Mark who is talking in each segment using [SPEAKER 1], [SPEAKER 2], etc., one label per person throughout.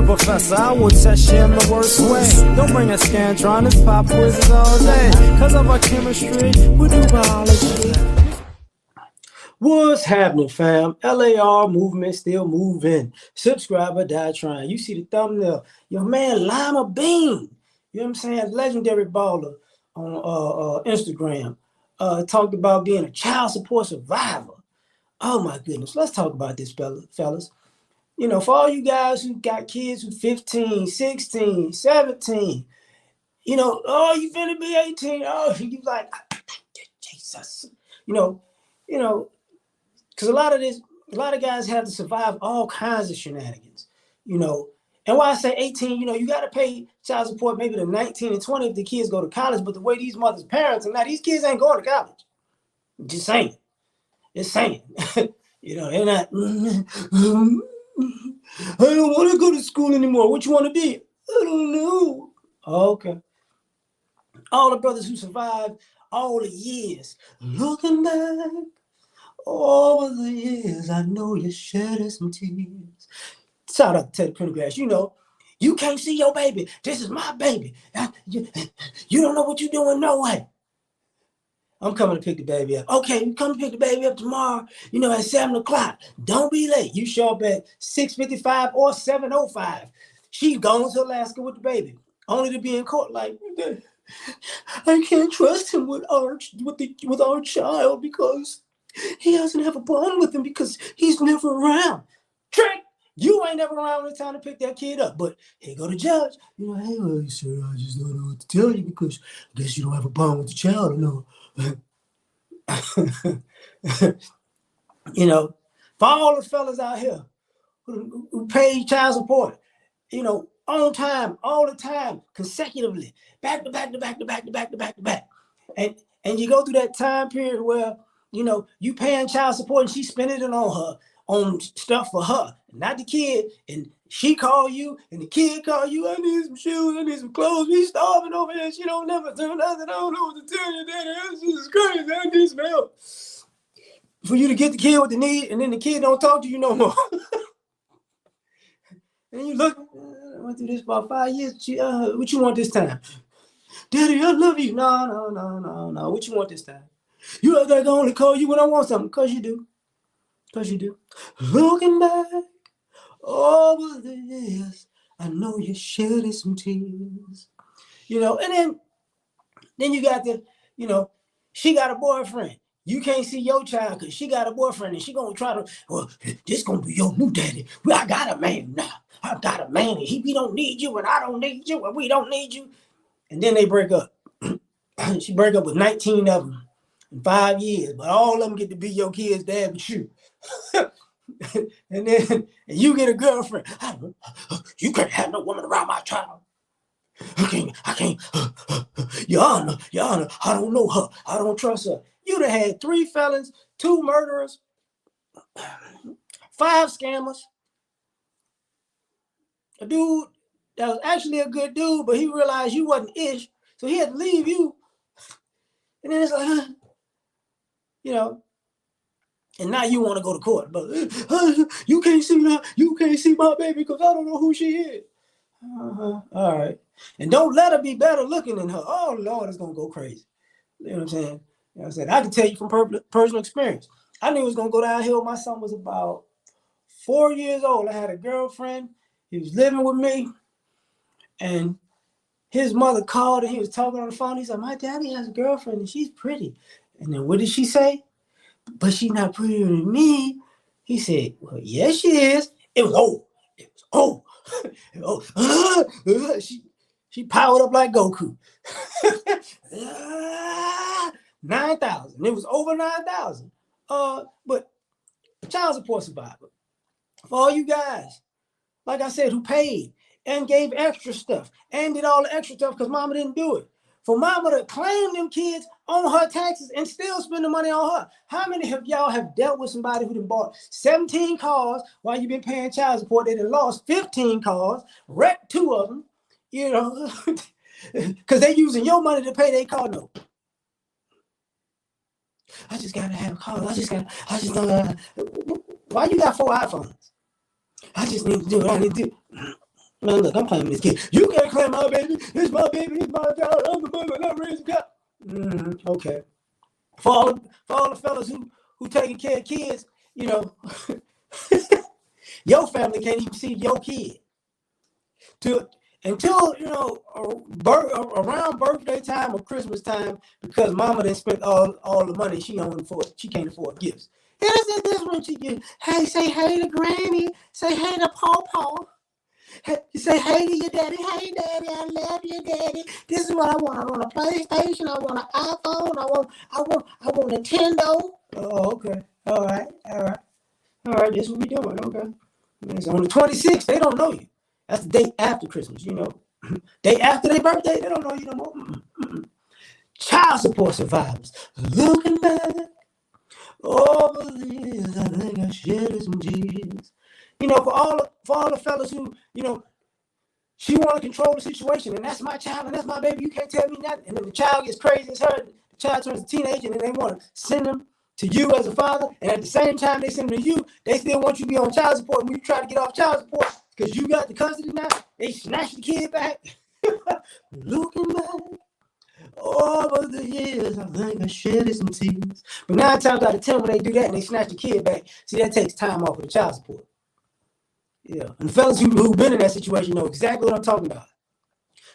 [SPEAKER 1] professor, I will test you in the worst way. Don't bring a Scantron, pop quizzes all day. Cause of our chemistry, we do biology. What's happening, fam? L.A.R. movement still moving. Subscriber die trying. You see the thumbnail. Your man Lima Bean, you know what I'm saying? Legendary baller on Instagram. Talked about being a child support survivor. Oh my goodness. Let's talk about this, fellas. You know, for all you guys who got kids who 15, 16, 17, you know, oh, you finna be 18. Oh, you like, Jesus. You know, because a lot of guys have to survive all kinds of shenanigans, you know. And why I say 18, you know, you got to pay child support maybe to 19 and 20 if the kids go to college. But the way these mothers' parents are now, these kids ain't going to college. Just saying. It's saying. You know, they're not, I don't want to go to school anymore. What you want to be? I don't know. Okay. All the brothers who survived all the years, looking back over the years, I know you shedding some tears. Shout out to Teddy Pendergrass. You know, you can't see your baby. This is my baby. You don't know what you're doing, no way. I'm coming to pick the baby up. Okay, you come pick the baby up tomorrow, you know, at 7 o'clock. Don't be late. You show up at 6:55 or 7:05. She's gone to Alaska with the baby, only to be in court like, I can't trust him with our child because he doesn't have a bond with him because he's never around. Trick! You ain't never around when it's time to pick that kid up. But here go the judge. You know, hey, well, sir, I just don't know what to tell you because I guess you don't have a bond with the child, no. You know, for all the fellas out here who pay child support, you know, on time, all the time, consecutively, back to back to back to back to back to back to back. And you go through that time period where, you know, you paying child support and she's spending it on stuff for her, not the kid. And she call you and the kid call you, I need some shoes, I need some clothes, we starving over here. She don't never do nothing. I don't know what to tell you, Daddy. This is crazy. I need some help. For you to get the kid what they need, and then the kid don't talk to you no more. And you look, I went through this about 5 years. What you want this time? Daddy, I love you. No. What you want this time? You act like I only call you when I want something. Because you do. Because you do. Looking back over the years, I know you're shedding some tears. You know, and then you got the, you know, she got a boyfriend. You can't see your child because she got a boyfriend and she going to try to, well, this going to be your new daddy. Well, I got a man now. I got a man and we don't need you and I don't need you and we don't need you. And then they break up. She break up with 19 of them in 5 years, but all of them get to be your kid's dad but you. and you get a girlfriend. You can't have no woman around my child. I can't. Your Honor, I don't know her. I don't trust her. You'd have had 3 felons, 2 murderers, 5 scammers, a dude that was actually a good dude, but he realized you wasn't ish, so he had to leave you. And then it's like, you know, and now you want to go to court, but you can't see that. You can't see my baby because I don't know who she is. All right. And don't let her be better looking than her. Oh, Lord, it's going to go crazy. You know what I'm saying? You know what I'm saying? I can tell you from personal experience. I knew it was going to go downhill. My son was about 4 years old. I had a girlfriend. He was living with me. And his mother called and he was talking on the phone. He said, my daddy has a girlfriend and she's pretty. And then what did she say? But she's not prettier than me. He said, well, yes, she is. It was old. It was old. She powered up like Goku. 9,000. It was over 9,000. But child support survivor. For all you guys, like I said, who paid and gave extra stuff and did all the extra stuff because mama didn't do it. For mama to claim them kids on her taxes and still spend the money on her. How many of y'all have dealt with somebody who done bought 17 cars while you've been paying child support? They done lost 15 cars, wrecked 2 of them, you know, because they using your money to pay their car note. I just gotta have a car. I just don't. Why you got 4 iPhones? I just need to do what I need to do. Man, look, I'm playing with this kid. You can't claim my baby. It's my baby. It's my child. I'm the mother. I'm raising God. Okay. For all the fellas who taking care of kids, you know, your family can't even see your kid until around birthday time or Christmas time, because mama done spent all the money she can't afford gifts. This when she get, hey, say hey to Granny, say hey to Pawpaw. Hey, you say hey to your daddy. Hey, daddy, I love you, daddy. This is what I want. I want a PlayStation. I want an iPhone. I want Nintendo. Oh, okay. All right. This is what we doing. Okay. It's on the 26th. They don't know you. That's the day after Christmas. Day after their birthday, they don't know you no more. Child support survivors. Looking back over the years, I think I shed some tears. For all the fellas who, she want to control the situation, and that's my child, and that's my baby. You can't tell me nothing. And then the child gets crazy as her. The child turns a teenager, and then they want to send them to you as a father. And at the same time they send them to you, they still want you to be on child support. When you try to get off child support because you got the custody now, they snatch the kid back. Looking back over the years, I think I shed some tears. But 9 times out of 10, when they do that and they snatch the kid back, see, that takes time off of the child support. Yeah, and fellas who've been in that situation know exactly what I'm talking about.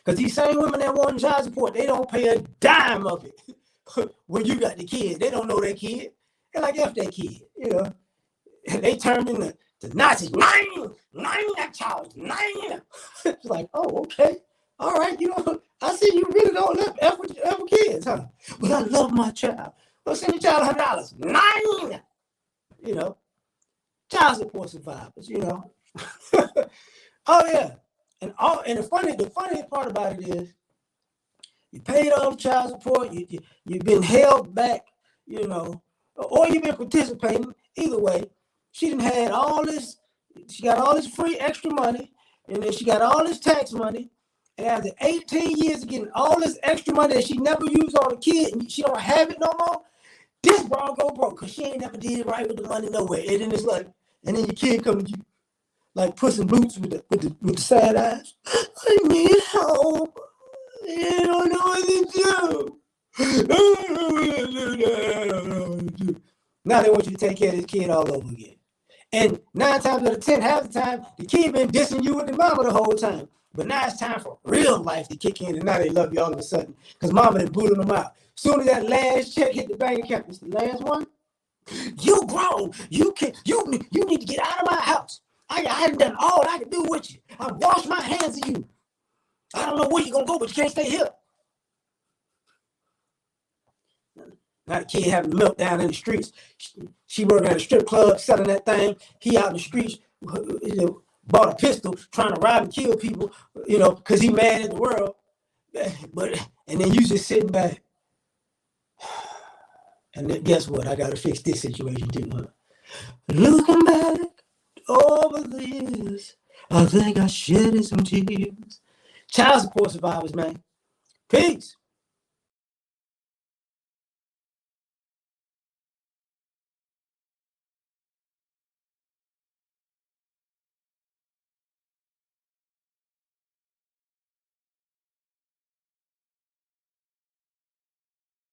[SPEAKER 1] Because these same women that want child support, they don't pay a dime of it. When you got the kid, they don't know that kid. They're like, F that kid, And they turn into the Nazis. Nine, that child, 9. It's like, oh, okay. All right, I see you really don't live F with kids, huh? But I love my child. Well, send your child $100. 9. Child support survivors, Oh yeah. And the funny part about it is you paid all the child support, you've been held back, or you've been participating. Either way, she got all this free extra money, and then she got all this tax money. And after 18 years of getting all this extra money that she never used on the kid, and she don't have it no more, this broad go broke because she ain't never did it right with the money nowhere. And then it's like, and then your kid come to you like Puss in Boots with the sad eyes. I need help. I don't know what to do. Now they want you to take care of this kid all over again. And 9 times out of 10, half the time, the kid been dissing you with the mama the whole time. But now it's time for real life to kick in, and now they love you all of a sudden because mama done booted them out. Soon as that last check hit the bank account, it's the last one. You grown. You need to get out of my house. I hadn't done all I could do with you. I washed my hands of you. I don't know where you're going to go, but you can't stay here. Now the kid having a meltdown in the streets. She working at a strip club selling that thing. He out in the streets, bought a pistol trying to rob and kill people, because he mad at the world. And then you just sitting back. And then guess what? I got to fix this situation too. Huh? Looking back over the years, I think I shed some tears. Child support survivors, man. Peace.